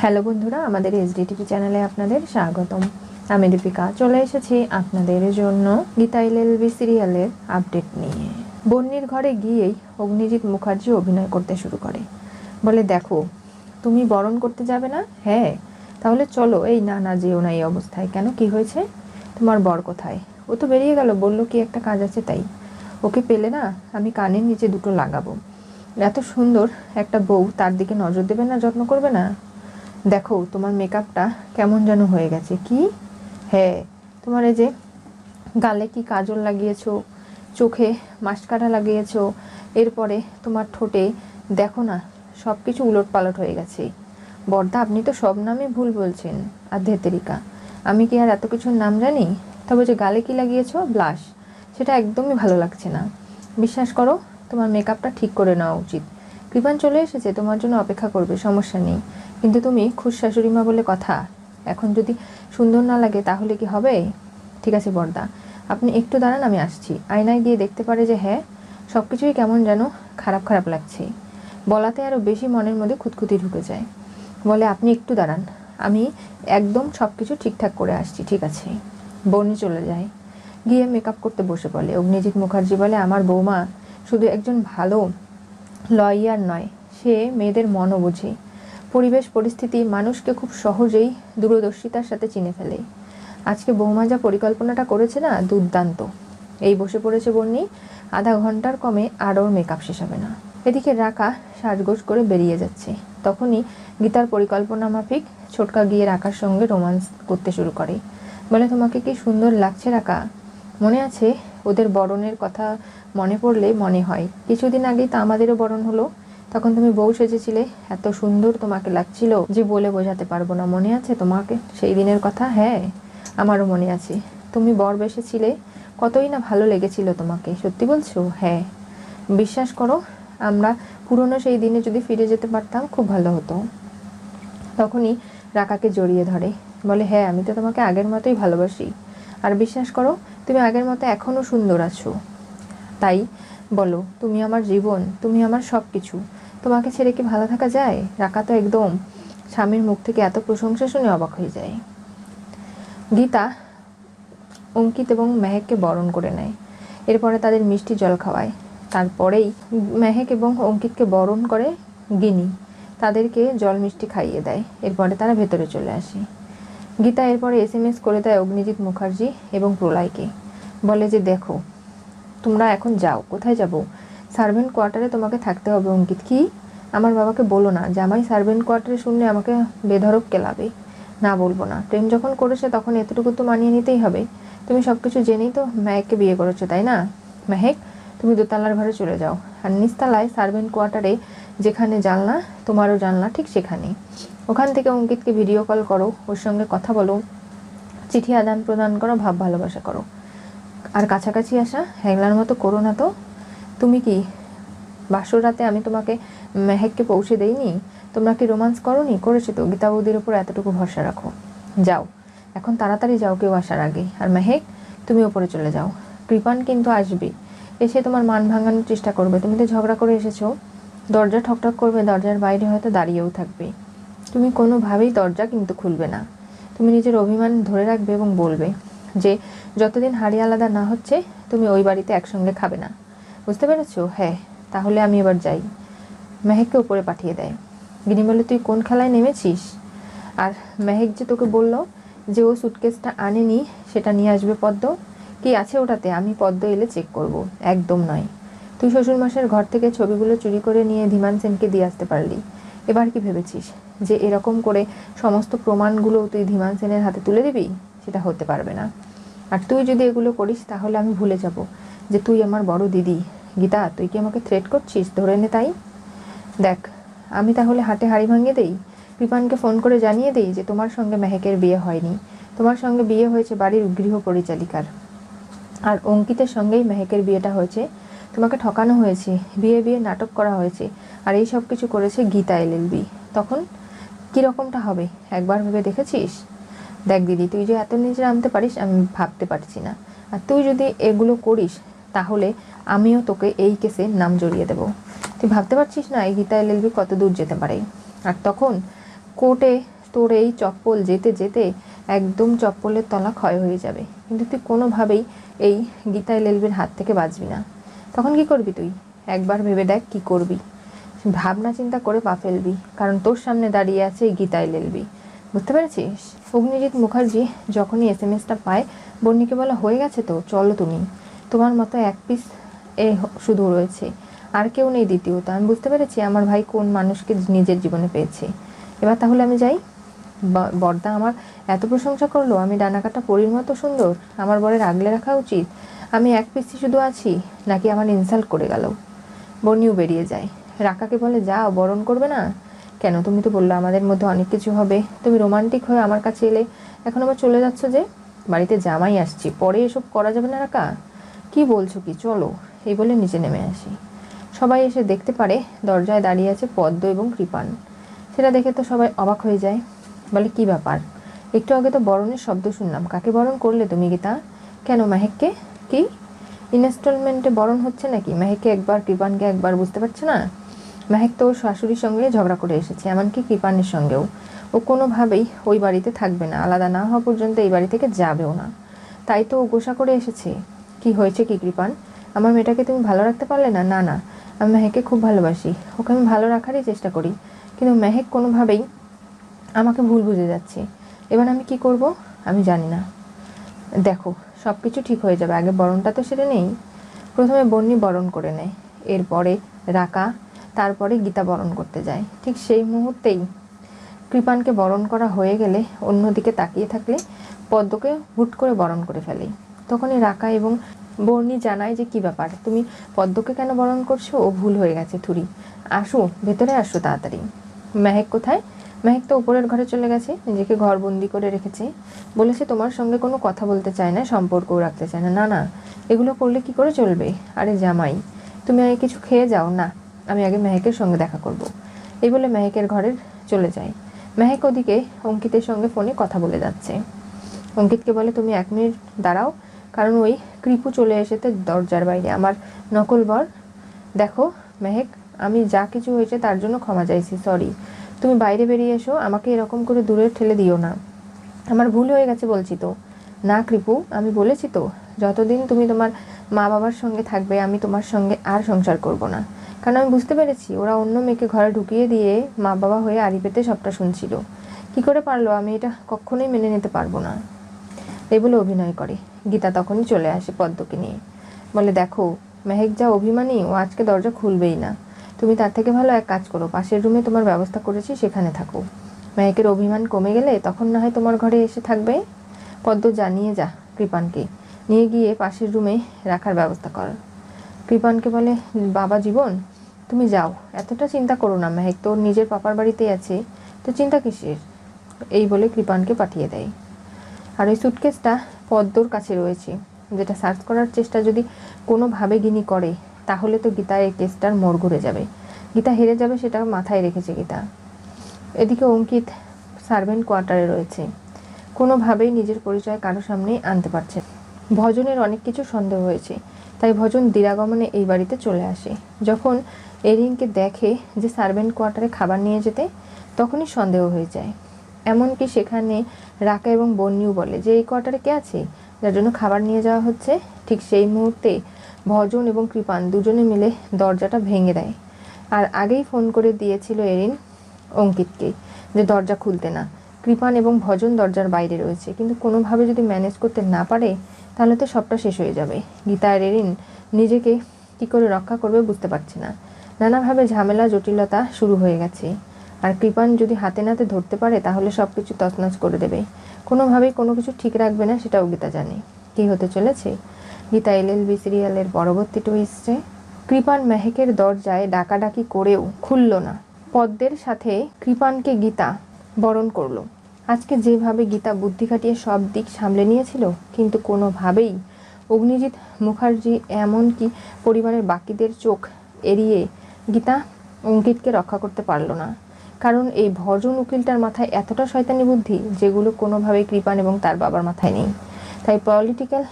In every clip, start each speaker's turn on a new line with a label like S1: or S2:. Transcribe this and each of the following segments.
S1: Hello বন্ধুরা, আমাদের HD TV চ্যানেলে আপনাদের স্বাগতম। আমি দীপিকা চলে এসেছি আপনাদের জন্য গীতা এলএলবি সিরিয়ালের আপডেট নিয়ে। বন্নির ঘরে গিয়েই অগ্নিজিৎ মুখার্জি অভিনয় করতে শুরু করে। বলে, দেখো তুমি বরণ করতে যাবে না? হ্যাঁ, তাহলে চলো। এই না না, যেও না এই অবস্থায়। কেন, কি হয়েছে? তোমার বর কোথায়? ও তো বেরিয়ে গেল, বললো কি একটা কাজ আছে তাই। ওকে পেলে না আমি কানের নিচে দুটো লাগাবো। এত সুন্দর একটা বউ, তার দিকে নজর দেবে না, যত্ন করবে না? দেখো তোমার মেকআপটা কেমন যেন হয়ে গেছে। কি? হ্যাঁ, তোমার এই যে গালে কি কাজল লাগিয়েছো, চোখে মাস্কারা লাগিয়েছো, এরপরে তোমার ঠোঁটে দেখো না, সব কিছু উলটপালট হয়ে গেছে। বর্দা, আপনি তো সব নামই ভুল বলছেন। আর ধেতেরিকা, আমি কি আর এত কিছুর নাম জানি? তবে যে গালে কি লাগিয়েছো, ব্লাশ, সেটা একদমই ভালো লাগছে না। বিশ্বাস করো, তোমার মেকআপটা ঠিক করে নেওয়া উচিত। কৃপান চলে এসেছে, তোমার জন্য অপেক্ষা করবে, সমস্যা নেই। কিন্তু তুমি খুশ শাশুড়িমা বলে কথা, এখন যদি সুন্দর না লাগে তাহলে কি হবে? ঠিক আছে বর্দা, আপনি একটু দাঁড়ান, আমি আসছি। আয়নায় গিয়ে দেখতে পারে যে হ্যাঁ, সব কিছুই কেমন যেন খারাপ খারাপ লাগছে। বলাতে আরও বেশি মনের মধ্যে খুঁতখুঁতি ঢুকে যায়। বলে, আপনি একটু দাঁড়ান, আমি একদম সব কিছু ঠিকঠাক করে আসছি। ঠিক আছে। বনি চলে যায়, গিয়ে মেকআপ করতে বসে বলে। অগ্নিজিৎ মুখার্জি বলে, আমার বৌমা শুধু একজন ভালো লয়ার নয়, সে মেয়েদের মনও বোঝে। পরিবেশ পরিস্থিতি মানুষকে খুব সহজেই দূরদর্শিতার সাথে চিনে ফেলে। আজকে বৌমা যা পরিকল্পনাটা করেছে না, দুর্দান্ত। এই বসে পড়েছে বন্নি, আধা ঘন্টার কমে আর ওর মেকআপ শেষ হবে না। এদিকে রাকা সাজগোজ করে বেরিয়ে যাচ্ছে। তখনই গীতার পরিকল্পনা মাফিক ছোটকা গিয়ে রাকার সঙ্গে রোমান্স করতে শুরু করে। বলে, তোমাকে কি সুন্দর লাগছে রাকা। মনে আছে ওদের বরণের কথা? মনে পড়লে মনে হয় কিছুদিন আগেই তো আমাদেরও বরণ হলো। তখন তুমি বউ সেজেছিলে, এত সুন্দর তোমাকে লাগছিল যে বলে বোঝাতে পারবো না। মনে আছে তোমাকে সেই দিনের কথা? হ্যাঁ, আমারও মনে আছে। তুমি বর বেসেছিলে, কতই না ভালো লেগেছিল তোমাকে। সত্যি বলছো? হ্যাঁ। বিশ্বাস করো, আমরা পুরনো সেই দিনে যদি ফিরে যেতে পারতাম খুব ভালো হতো। তখনই রাকাকে জড়িয়ে ধরে, বলে, হ্যাঁ আমি তো তোমাকে আগের মতোই ভালোবাসি। আর বিশ্বাস করো, তুমি আগের মতো এখনও সুন্দর আছো। তাই বলো, তুমি আমার জীবন, তুমি আমার সব কিছু। তোমাকে ছেড়ে কি ভালো থাকা যায়? রাকা তো একদম স্বামীর মুখ থেকে এত প্রশংসা শুনে অবাক হয়ে যায়। গীতা অঙ্কিত এবং মেহেককে বরণ করে নেয়। এরপরে তাদের মিষ্টি জল খাওয়ায়। তারপরেই মেহেক এবং অঙ্কিতকে বরণ করে গিনি, তাদেরকে জল মিষ্টি খাইয়ে দেয়। এরপরে তারা ভেতরে চলে আসে। গীতা এরপরে SMS করে দেয় অগ্নিজিৎ মুখার্জি এবং প্রলয়কে। বলে যে, দেখো তোমরা এখন যাও। কোথায় যাব? সার্ভেন্ট কোয়ার্টারে তোমাকে থাকতে হবে। অঙ্কিত, কি? আমার বাবাকে বলো না, জামাই সার্ভেন্ট কোয়ার্টারে শুনলে আমাকে বেধড়ক কেলাবে। না, বলবো না। প্রেম যখন করেছে তখন এতটুকু তো মানিয়ে নিতেই হবে। তুমি সব কিছু জেনেই তো মেহেককে বিয়ে করেছো, তাই না? মেহেক, তুমি দোতলার ঘরে চলে যাও। আর নিচতলায় সার্ভেন্ট কোয়ার্টারে যেখানে জানলা, তোমারও জানলা ঠিক সেখানে, ওখান থেকে অঙ্কিতকে ভিডিও কল করো, ওর সঙ্গে কথা বলো, চিঠি আদান প্রদান করো, ভাব ভালোবাসা করো। আর কাছাকাছি আসা হ্যাংলার মতো করো না তো। তুমি কি বাসর রাতে আমি তোমাকে মেহেককে পৌঁছে দেইনি? তোমরা কি রোমান্স করোনি? করেছো তো। গীতা বৌদির ওপর এতটুকু ভরসা রাখো। যাও, এখন তাড়াতাড়ি যাও, কেউ আসার আগে। আর মেহেক, তুমি ওপরে চলে যাও। কৃপান কিন্তু আসবে, এসে তোমার মান ভাঙানোর চেষ্টা করবে। তুমি তো ঝগড়া করে এসেছো। দরজা ঠকঠক করবে, দরজার বাইরে হয়তো দাঁড়িয়েও থাকবে। তুমি কোনোভাবেই দরজা কিন্তু খুলবে না। তুমি নিজের অভিমান ধরে রাখবে এবং বলবে যে যতদিন হাড়ি আলাদা না হচ্ছে তুমি ওই বাড়িতে একসঙ্গে খাবে না। বুঝতে পেরেছো? হ্যাঁ, তাহলে আমি এবার যাই। মেহেককে উপরে পাঠিয়ে দেয়। গিনি বলে, তুই কোন খেলায় নেমেছিস? আর মেহেক যে তোকে বলল যে ও সুটকেসটা আনেনি, সেটা নিয়ে আসবে পদ্ম। কি আছে ওটাতে? আমি পদ্ম এলে চেক করব। একদম নয়। তুই শ্বশুরমশাইয়ের ঘর থেকে ছবিগুলো চুরি করে নিয়ে ধীমান সেনকে দিয়ে আসতে পারলি। এবার কি ভেবেছিস যে এরকম করে সমস্ত প্রমাণগুলো তুই ধীমান সেনের হাতে তুলে দিবি? সেটা হতে পারবে না। আর তুই যদি এগুলো করিস তাহলে আমি ভুলে যাব যে তুই আমার বড় দিদি। গীতা, তুই কি আমাকে থ্রেট করছিস? ধরে নে তাই। দেখ, আমি তাহলে হাটে হাড়ি ভাঙিয়ে দেই, কৃপানকে ফোন করে জানিয়ে দেই যে তোমার সঙ্গে মেহেকের বিয়ে হয়নি, তোমার সঙ্গে বিয়ে হয়েছে বাড়ির গৃহ পরিচালিকার। আর অঙ্কিতের সঙ্গেই মেহেকের বিয়েটা হয়েছে। তোমাকে ঠকানো হয়েছে, বিয়ে বিয়ে নাটক করা হয়েছে, আর এই সব কিছু করেছে গীতা এলএলবি। তখন কীরকমটা হবে একবার ভেবে দেখেছিস? দেখ দিদি, তুই যে এত নিচে নামতে পারিস আমি ভাবতে পারছি না। আর তুই যদি এগুলো করিস তাহলে আমিও তোকে এই কেসে নাম জড়িয়ে দেব। তুই ভাবতে পারছিস না এই গীতা এলএলবি কত দূর যেতে পারে। আর তখন কোর্টে তোর এই চপ্পল যেতে যেতে একদম চপ্পলের তলা ক্ষয় হয়ে যাবে, কিন্তু তুই কোনোভাবেই এই গীতা এলএলবির হাত থেকে বাঁচবি না। তখন কি করবি তুই? একবার ভেবে দেখ কি করবি। ভাবনা চিন্তা করে পা ফেলবি, কারণ তোর সামনে দাঁড়িয়ে আছে এই গীতা এলএলবি। বুঝতে পেরেছিস? অগ্নিজিৎ মুখার্জি যখনই এসএমএসটা পায়, বন্নিকে বলা হয়ে গেছে তো, চলো তুমি, তোমার মতো এক পিস এ শুধু রয়েছে, আর কেউ নেই দ্বিতীয়ত। আমি বুঝতে পেরেছি আমার ভাই কোন মানুষকে নিজের জীবনে পেয়েছে। এবার তাহলে আমি যাই। বড়দা আমার এত প্রশংসা করলো, আমি ডানাকাটা পরীর মতো সুন্দর, আমার বরের আগলে রাখা উচিত। আমি এক পিসি শুধু আছি, নাকি আমার ইনসাল্ট করে গেল? বন্নিও বেরিয়ে যায়। রাকাকে বলে, যাও, বরণ করবে না কেন? তুমি তো বললো আমাদের মধ্যে অনেক কিছু হবে, তুমি রোমান্টিক হয়ে আমার কাছে এলে, এখন আবার চলে যাচ্ছ যে? বাড়িতে জামাই আসছি, পরে এসব করা যাবে না রাকা। কি বলছো কি, চলো। এই বলে নিচে নেমে আসি। সবাই এসে দেখতে পারে দরজায় দাঁড়িয়ে আছে পদ্ম এবং কৃপান। সেটা দেখে তো সবাই অবাক হয়ে যায়, বলে কি ব্যাপার, একটু আগে তো বরণের শব্দ শুনলাম, কাকে বরণ করলে তুমি গীতা? কেন, মেহেককে? কি ইনস্টলমেন্টে বরণ হচ্ছে নাকি? মেহেককে একবার, কৃপানকে একবার, বুঝতে পারছে না? মেহেক তো ওর শাশুড়ির সঙ্গে ঝগড়া করে এসেছে, এমনকি কৃপানের সঙ্গেও। ও কোনোভাবেই ওই বাড়িতে থাকবে না, আলাদা না হওয়া পর্যন্ত এই বাড়ি থেকে যাবেও না। তাই তো ও গোসা করে এসেছে। কি হয়েছে কি কৃপান? আমার মেয়েটাকে তুমি ভালো রাখতে পারলে না? না না, আমি মেহেককে খুব ভালোবাসি, ওকে আমি ভালো রাখারই চেষ্টা করি, কিন্তু মেহেক কোনোভাবেই আমাকে ভুল বুঝে যাচ্ছে। এবার আমি কি করব আমি জানি না। দেখো, সব কিছু ঠিক হয়ে যাবে, আগে বরণটা তো সেরে নেই। প্রথমে বন্নি বরণ করে নেয়, এরপরে রাকা, তারপরে গীতা বরণ করতে যায়। ঠিক সেই মুহূর্তেই কৃপানকে বরণ করা হয়ে গেলে অন্যদিকে তাকিয়ে থাকলে পদ্মকে হুট করে বরণ করে ফেলে। তখনই রাকা এবং বর্ণি জানায় যে কি ব্যাপার, তুমি পদ্মকে কেন বরণ করছো? ও ভুল হয়ে গেছে, থুরি, আসো ভেতরে আসো তাড়াতাড়ি। মেহেক কোথায়? মেহেক তো উপরের ঘরে চলে গেছে, নিজেকে ঘরবন্দি করে রেখেছে। বলেছে তোমার সঙ্গে কোনো কথা বলতে চায় না, সম্পর্কও রাখতে চায় না। না না, এগুলো করলে কি করে চলবে? আরে জামাই, তুমি আগে কিছু খেয়ে যাও না, আমি আগে মেহেকের সঙ্গে দেখা করব। এই বলে মেহেকের ঘরে চলে যায়। মেহেক ওদিকে অঙ্কিতের সঙ্গে ফোনে কথা বলে যাচ্ছে। অঙ্কিতকে বলে, তুমি 1 মিনিট দাঁড়াও, কারণ ওই কৃপু চলে এসেছে দরজার বাইরে, আমার নকল বর। দেখো মেহেক, আমি যা কিছু হয়েছে তার জন্য ক্ষমা চাইছি, সরি। তুমি বাইরে বেরিয়ে এসো, আমাকে এরকম করে দূরে ঠেলে দিও না, আমার ভুল হয়ে গেছে বলছি তো। না কৃপু, আমি বলেছি তো, যতদিন তুমি তোমার মা বাবার সঙ্গে থাকবে আমি তোমার সঙ্গে আর সংসার করব না। কারণ আমি বুঝতে পেরেছি ওরা অন্য মেয়েকে ঘরে ঢুকিয়ে দিয়ে মা বাবা হয়ে আড়ি পেতে সবটা শুনছিল। কি করে পারলো? আমি এটা কখনোই মেনে নিতে পারবো না। এই বলে অভিনয় করে। গীতা তখনই চলে আসে পদ্মকে নিয়ে, বলে, দেখো মেহেক যা অভিমানী, ও আজকে দরজা খুলবেই না। তুমি তার থেকে ভালো এক কাজ করো, পাশের রুমে তোমার ব্যবস্থা করেছি, সেখানে থাকো। মেহেকের অভিমান কমে গেলে তখন না হয় তোমার ঘরে এসে থাকবে। পদ্ম জানিয়ে যা কৃপানকে, নিয়ে গিয়ে পাশের রুমে রাখার ব্যবস্থা কর। কৃপানকে বলে, বাবা জীবন, তুমি যাও, এতটা চিন্তা করো না, মেহেক তোর নিজের পাপার বাড়িতেই আছে, তো চিন্তা কিসের? এই বলে কৃপানকে পাঠিয়ে দেয়। আর ওই সুটকেসটা পদ্মর কাছে রয়েছে, যেটা সার্চ করার চেষ্টা যদি কোনোভাবে গিনি করে, তাহলে তো গীতা এই কেসটার মোড় ঘুরে যাবে, গীতা হেরে যাবে, সেটা মাথায় রেখেছে গীতা। এদিকে অঙ্কিত সার্ভেন্ট কোয়ার্টারে রয়েছে, কোনোভাবেই নিজের পরিচয় কারো সামনেই আনতে পারছে না। ভজনের অনেক কিছু সন্দেহ হয়েছে, তাই ভজন দিরাগমনে এই বাড়িতে চলে আসে। যখন এরিনকে দেখে যে সার্ভেন্ট কোয়ার্টারে খাবার নিয়ে যেতে, তখনই সন্দেহ হয়ে যায়। এমনকি সেখানে রাকা এবং বন্যিও বলে যে এই কোয়ার্টারে কে আছে যার জন্য খাবার নিয়ে যাওয়া হচ্ছে। ঠিক সেই মুহূর্তে ভজন এবং কৃপান দুজনে মিলে দরজাটা ভেঙে দেয়। আর আগেই ফোন করে দিয়েছিল এরিন অঙ্কিতকে যে দরজা খুলতে না। কৃপান এবং ভজন দরজার বাইরে রয়েছে, কিন্তু কোনোভাবে যদি ম্যানেজ করতে না পারে তাহলে তো সবটা শেষ হয়ে যাবে। গীতা আর এরিন নিজেকে কী করে রক্ষা করবে বুঝতে পারছে না। নানাভাবে ঝামেলা জটিলতা শুরু হয়ে গেছে। আর কৃপান যদি হাতে নাতে ধরতে পারে তাহলে সব কিছু তছনছ করে দেবে, কোনোভাবেই কোনো কিছু ঠিক রাখবে না, সেটাও গীতা জানে। কী হতে চলেছে গীতা এলএলবি সিরিয়ালের পরবর্তী টুইস্টে? কৃপান মেহেকের দরজায় ডাকাডাকি করেও খুলল না। পদ্মের সাথে কৃপানকে গীতা বরণ করলো। আজকে যেভাবে গীতা বুদ্ধি খাটিয়ে সব দিক সামলে নিয়েছিল, কিন্তু কোনোভাবেই অগ্নিজিৎ মুখার্জি এমনকি পরিবারের বাকিদের চোখ এড়িয়ে গীতা অঙ্কিতকে রক্ষা করতে পারল না। কারণ এই ভজন উকিলটার মাথায় এতটা শয়তানি বুদ্ধি যেগুলো কোনোভাবেই কৃপান এবং তার বাবার মাথায় নেই। তাই পলিটিক্যাল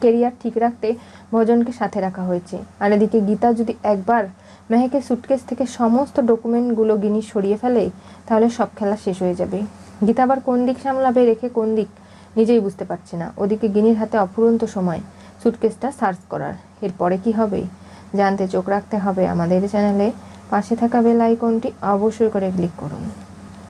S1: কেরিয়ার ঠিক রাখতে ভজনকে সাথে রাখা হয়েছে। আর এদিকে গীতা যদি একবার মেহেকের সুটকেস থেকে সমস্ত ডকুমেন্টগুলো গিনি সরিয়ে ফেলে, তাহলে সব খেলা শেষ হয়ে যাবে। গীতা আবার কোন দিক সামলাবে, রেখে কোন দিক নিজেই বুঝতে পারছে না। ওদিকে গিনির হাতে অফুরন্ত সময় সুটকেসটা সার্চ করার। এরপরে কি হবে জানতে চোখ রাখতে হবে আমাদের চ্যানেলে। পাশে থাকা বেল আইকনটি অবশ্যই করে ক্লিক করুন।